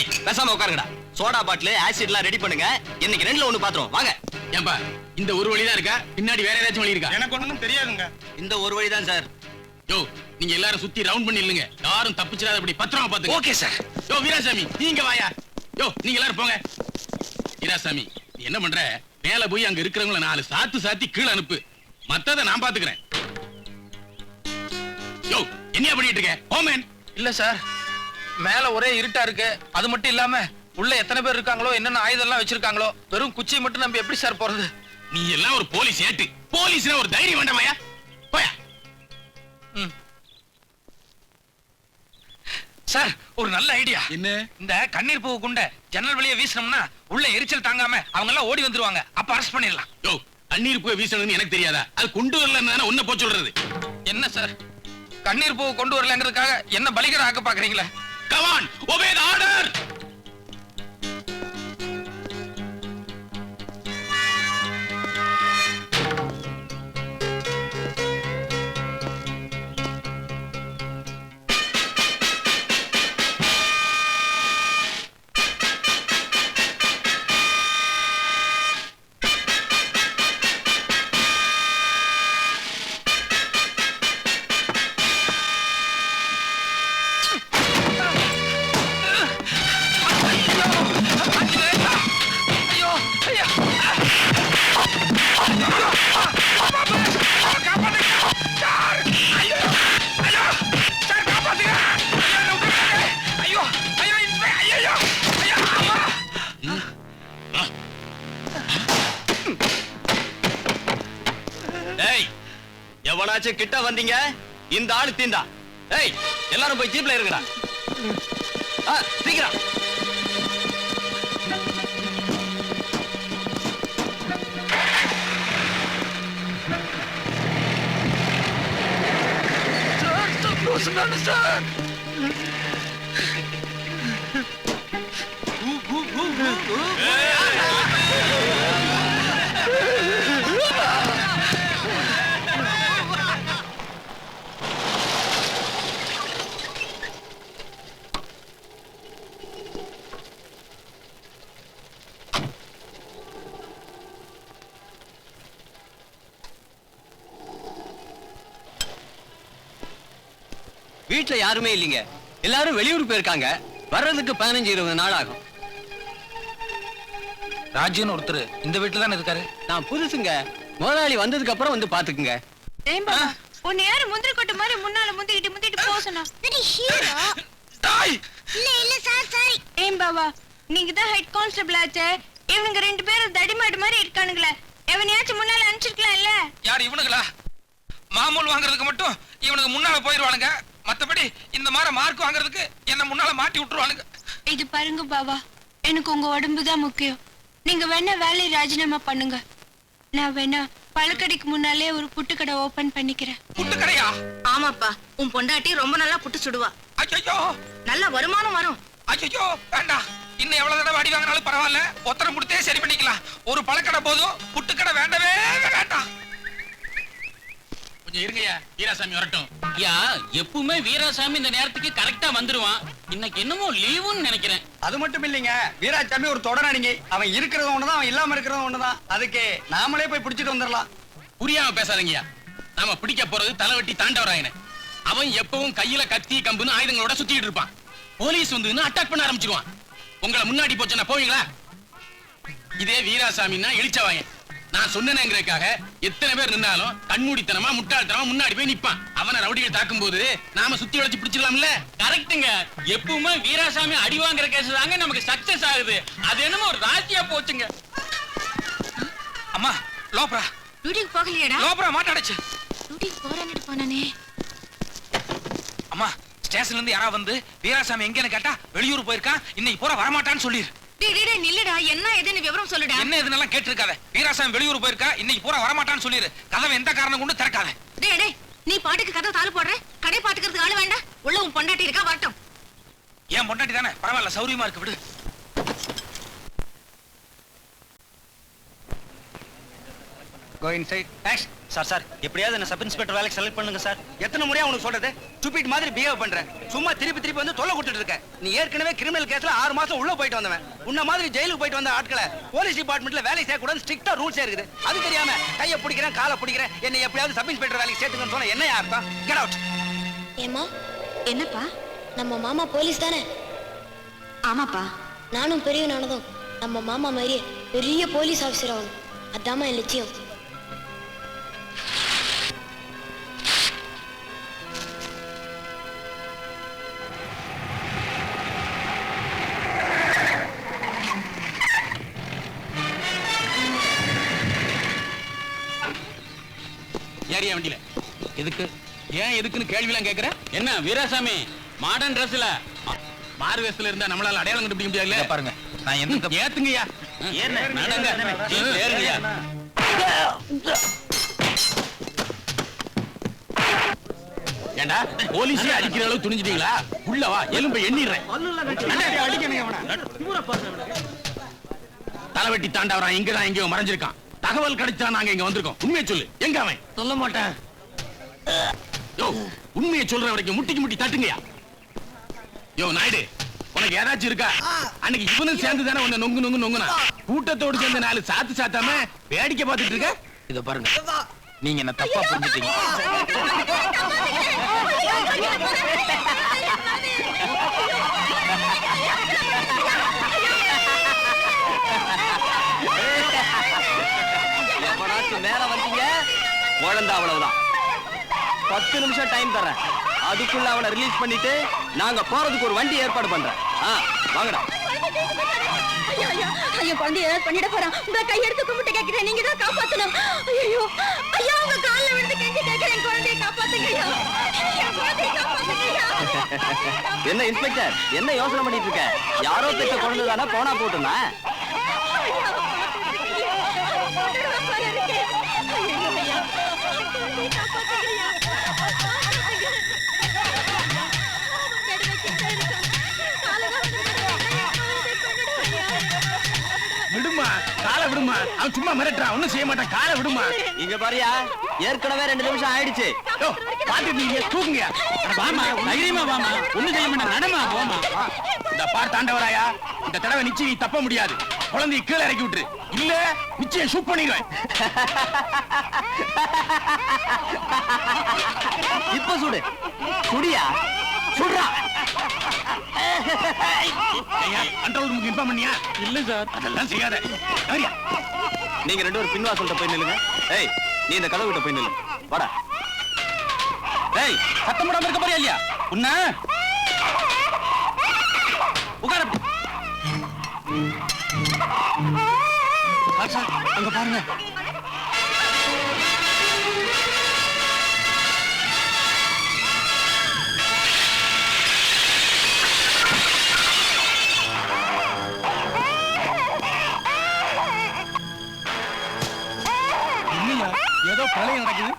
டேய் பேசாம உட்காருங்கடா. Soda bottle ஆசிட்லாம் ready பண்ணுங்க. இன்னைக்கு ரெண்டுல ஒண்ணு பாத்துறோம். வாங்க. ஏன்பா இந்த ஒரு வழிதான் இருக்கா, பின்னாடி வேற ஏதாச்சும் வழி இருக்கா? எனக்கு ஒண்ணும் தெரியாதுங்க. இந்த ஒரு வழிதான் சார். யோ நீங்க எல்லாரும் சுத்தி ரவுண்ட் பண்ணி இல்லங்க, யாரும் தப்பிச்சிடாத அப்படி பத்திரமா பாத்துங்க. Okay sir. யோ வீராசாமி நீங்க வாயா. யோ நீங்க எல்லாரும் போங்க. வீராசாமி நீ என்ன பண்ற, மேல போய் அங்க இருக்கிறவங்கள 4 சாத்தி கீழே அனுப்பு, மத்தத நான் பாத்துக்கிறேன். யோ என்ன பண்ணிட்டு இருக்க? ஓமன். இல்ல சார், மேல ஒரே இருட்டா இருக்கு. அது மட்டும் இல்லாம உள்ள எத்தனை பேர் இருக்காங்களோ, என்னென்ன ஆயுதம் எல்லாம் வச்சிருக்காங்களோ, வெறும் குச்சியை மட்டும் நம்பி எப்படி சார் போறது? நீ எல்லாம் ஒரு போலீஸ் ஏட்டு, போலீஸ்னா ஒரு தைரியம் வேண்டாமாயா? போயா. சார் ஒரு நல்ல ஐடியா. என்ன? இந்த கண்ணீர் பூ குண்ட ஜன்னல் வழியா வீசினோம்னா உள்ள எரிச்சல் தாங்காம அவங்க எல்லாம் ஓடி வந்துருவாங்க. அப்ப அரெஸ்ட் பண்ணிடலாம். யோ தண்ணீர் போய் வீசணும்னு எனக்கு தெரியாதா? அது கொண்டு வரலன்னு உன்ன போ சொல்றது. என்ன சார் கண்ணீர் பூ கொண்டு வரலங்கிறதுக்காக என்ன பலிகர ஆக்க பாக்குறீங்களா? Come on, obey the order. எவனாச்சும் கிட்ட வந்தீங்க இந்த ஆளு தீந்தா. ஏய் எல்லாரும் போய் ஜீப்ல இருங்கடா. சீக்கிரம். சார் வீட்டுல யாருமே இல்லைங்க. எல்லாரும் வெளியூர் போயிருக்காங்க. வர்றதுக்கு 15-20 நாள் ஆகும். ராஜ்யன் ஒருத்தர் இந்த வீட்டுல தானே இருக்காரு. நான் புதுசுங்க. முதலாளி வந்ததுக்கு அப்புறம் வந்து பாத்துக்குங்க. உன்னை யாரு முந்திரி கொட்டை மாதிரி முன்னால முந்திக்கிட்டு போக சொன்னா? இல்ல சார் சாரி. ஏன் பாபா நீங்க தான் ஹெட் கான்ஸ்டபிள் ஆச்சே. இவனுங்க 2 பேரும் தடிமாடு மாதிரி இருக்கானுங்களே. எவனையாச்சும் முன்னால அனுப்பிச்சிருக்கலாம் இல்ல? யார் இவனுங்களா? மாமூல் வாங்குறதுக்கு மட்டும் இவனுக்கு முன்னால போயிருவானுங்க. மத்தபடி இந்த மாதிரி மார்க் வாங்குறதுக்கு என்ன முன்னால மாட்டி விட்டுருவானுங்க. இது பாருங்க பாபா, எனக்கு உங்க உடம்பு தான் முக்கியம். நீங்க வேணா வேலையை ராஜினாமா பண்ணுங்க. நான் வேணா பழக்கடைக்கு முன்னாலே ஒரு புட்டு கடை ஓபன் பண்ணிக்கிறேன். புட்டு கடையா? ஆமாப்பா, உன் பொண்டாட்டி ரொம்ப நல்லா புட்டு சுடுவா. ஐயோ நல்ல வருமானம் வரும். ஐயோ வேண்டாம், இன்னும் எவ்வளவு தடவை அடி வாங்கினாலும் பரவாயில்ல, ஒத்தரம் கொடுத்தே சரி பண்ணிக்கலாம். ஒரு பழக்கடை போதும், புட்டு கடை வேண்டவே வேண்டாம். கொஞ்சம் இருங்கய்யா, வீராசாமி வரட்டும். ஐயா எப்பவுமே வீராசாமி இந்த நேரத்துக்கு கரெக்டா வந்துருவான். இன்னைக்கு என்னமோ லீவுன்னு நினைக்கிறேன். அது மட்டும் இல்லைங்க, வீராசாமி ஒரு தொடரானிங்க. அவன் இருக்கிறது ஒண்ணுதான், அவன் இல்லாம இருக்கிறது ஒண்ணுதான். அதுக்கு நாமளே போய் பிடிச்சிட்டு வந்துடலாம். புரியாம பேசாதீங்கய்யா. நாம பிடிக்க போறது தலைவட்டி தாண்டவராயன. அவன் எப்பவும் கையில கத்தி கம்புன்னு ஆயுதங்களோட சுத்திட்டு இருப்பான். போலீஸ் வந்து அட்டாக் பண்ண ஆரம்பிச்சிருவான். உங்களை முன்னாடி போச்சுன்னா போவீங்களா? இதே வீராசாமின்னா இழிச்சவாயன். நான் சொன்னேங்கிறதுக்காக எத்தனை பேர் நின்னாலும் கண்மூடித்தனமா முட்டாள்தனமா முன்னாடி போய் நிப்பான். அவனை ரவுடிகள் தாக்கும் போது நாம சுத்தி வளைச்சு பிடிச்சிடலாம்ல. கரெக்ட்டுங்க. எப்பவுமே வீராசாமி அடி வாங்குற கேஸ் தாங்க நமக்கு சக்சஸ் ஆகுது. அது என்னமோ ஒரு ராசியா போச்சுங்க. அம்மா லோப்ரா டியூட்டிக்கு போகலையடா? லோப்ரா மாட்டாடுச்சு. டியூட்டிக்கு போறேன்னு போனானே. அம்மா ஸ்டேஷன்ல இருந்து யாரா வந்து வீராசாமி எங்கன்னு கேட்டா வெளியூர் போயிருக்கான், இன்னைக்கு போற வரமாட்டான்னு சொல்லிரு. நில்லுடா, என்ன எதுன்னு விவரம் சொல்லுடா. என்ன எதுனெல்லாம் கேட்டிருக்காத. வீராசாமி வெளியூர் போயிருக்கா, இன்னைக்கு பூரா வரமாட்டான்னு சொல்லிரு. கதவை எந்த காரணம் கொண்டு திறக்காத. டேய் நீ பாட்டுக்கு கதை தாளு போடுற. கடை பாத்துக்கிறதுக்கு ஆளு வேண்டாம். உள்ள உன் பொண்டாட்டி இருக்கா, வரட்டும். ஏன் பொண்டாட்டி தானே, பரவாயில்ல, சௌரியமா இருக்கு, விடு. Go inside. Next. சார் எப்படியாவது என்ன சப் இன்ஸ்பெக்டர் வேலைக்கு செலக்ட் பண்ணுங்க சார். எத்தனை முறையா உனக்கு சொல்றது? ஸ்டூபிட் மாதிரி பிஹேவ் பண்ற. சும்மா திருப்பி வந்து தொல்லை கொடுத்துட்டு இருக்க. நீ ஏற்கனவே கிரிமினல் கேஸ்ல 6 மாசம் உள்ள போயிட்டு வந்தவன். உன்ன மாதிரி ஜெயிலுக்கு போயிட்டு வந்த ஆட்களை போலீஸ் டிபார்ட்மெண்ட்ல வேலை செய்ய கூடாது ஸ்ட்ரிக்ட்டா ரூல்ஸ் இருக்குது. அது தெரியாம கையை பிடிக்கிறேன் காலை பிடிக்கிறேன் என்னை எப்படியாவது சப் இன்ஸ்பெக்டர் வேலைக்கு சேர்த்துக்கன்னு சொன்னா என்ன அர்த்தம்? Get out. ஏமா என்னப்பா? நம்ம மாமா போலீஸ் தானே? ஆமாப்பா. நானும் பெரியவனானதும் நம்ம மாமா மாதிரியே பெரிய போலீஸ் ஆஃபீஸர் ஆகணும். அதாம்மா என் லட்சியம். ஏறியா வண்டியில. எதுக்கு? ஏன் எதுக்குன்னு கேள்விலாம் கேக்குற? என்ன வீராசாமி மாடர்ன் ட்ரெஸ்ல மாறு வேஷத்துல இருந்தா நம்மளால அடையாளம் கண்டுபிடிக்க முடியல. பாருங்க நான் எந்த ஏத்துங்கய்யா. நடங்க ஏறுங்கய்யா. ஏண்டா போலீஸே அடிக்கிற அளவு துணிஞ்சிட்டீங்களா? உள்ள வா, எலும்பை எண்ணிடுறேன். தலைவெட்டி தாண்டவரான் இங்கதான் எங்கேயோ மறைஞ்சிருக்கான். தகவல் கிடைச்சா நாங்க இங்க வந்திருக்கோம். உண்மையை சொல்லு, எங்க அவன்? சொல்ல மாட்டேன். யோ, உண்மையை சொல்ற வரைக்கும் முட்டிக்கு முட்டி தட்டுங்கயா. யோ நாயுடு, உனக்கு ஏதாச்சும் இருக்கா? அன்னைக்கு இவனும் சேர்ந்து தானே உன்னை நொங்கு நொங்கு நொங்குனா. கூட்டத்தோடு சேர்ந்து 4 சாத்து சாத்தாம வேடிக்கை பார்த்துட்டு இருக்க. இத பாருங்க, நீங்க என்ன தப்பா புரிஞ்சுட்டீங்க. எவனாச்சும் மேல வந்தீங்க குழந்தை அவ்வளவுதான். 10 நிமிஷம் டைம் தரேன். அதுக்குள்ள அவனை ரிலீஸ் பண்ணிட்டு நாங்க போறதுக்கு ஒரு வண்டி ஏற்பாடு பண்றேன். வாங்கடா. ஐயோ குழந்தை ஏதாவது பண்ணிட போறான். உங்க கையெடுத்து கும்பிட்டு கேட்கிறேன், நீங்க தான் காப்பாத்தணும். ஐயோ ஐயா உங்க கால்ல விழுந்து கெஞ்சி கேட்கிறேன், குழந்தையை காப்பாத்துங்க ஐயா. என் குழந்தையை காப்பாத்துங்க ஐயா. என்ன இன்ஸ்பெக்டர், என்ன யோசனை பண்ணிட்டு இருக்க? யாரோ பெற்ற குழந்தை தானே, போனா போட்டுனா. விடுமா, காலை விடுமா. அவன் சும்மா மிரட்டுறான், ஒண்ணும் செய்ய மாட்டான். காலை விடுமா. இங்க பாரியா, ஏற்கனவே 2 நிமிஷம் ஆயிடுச்சு. யோ, பாத்துட்டு நீங்க தூக்குங்க. வாமா தைரியமா வாமா, ஒண்ணும் செய்ய மாட்டேன். நடமா போமா. இந்த பார் தாண்டவராயா, இந்த தடவை நிச்சயம் நீ தப்ப முடியாது. குழந்தையை கீழே இறக்கி விட்டுரு, இல்ல நிச்சயம் ஷூட் பண்ணிடுவேன். இப்ப சுடு. சுடியா, சுடுறா. கண்ட்ரோல் ரூமுக்கு இன்ஃபார்ம் பண்ணியா? இல்ல சார். அதெல்லாம் செய்யாத. சரியா? நீங்க 2 பேரும் பின்வாசல்கிட்ட போய் நில்லுங்க. ஏய், நீ இந்த கதவு கிட்ட போய் நில்லு. வாடா. டேய் சத்தம் போடாம இருக்க போறியா இல்லையா? உன்ன உட்கார. சார், அங்க பாருங்க. ஏதோ கொலை நடக்குது.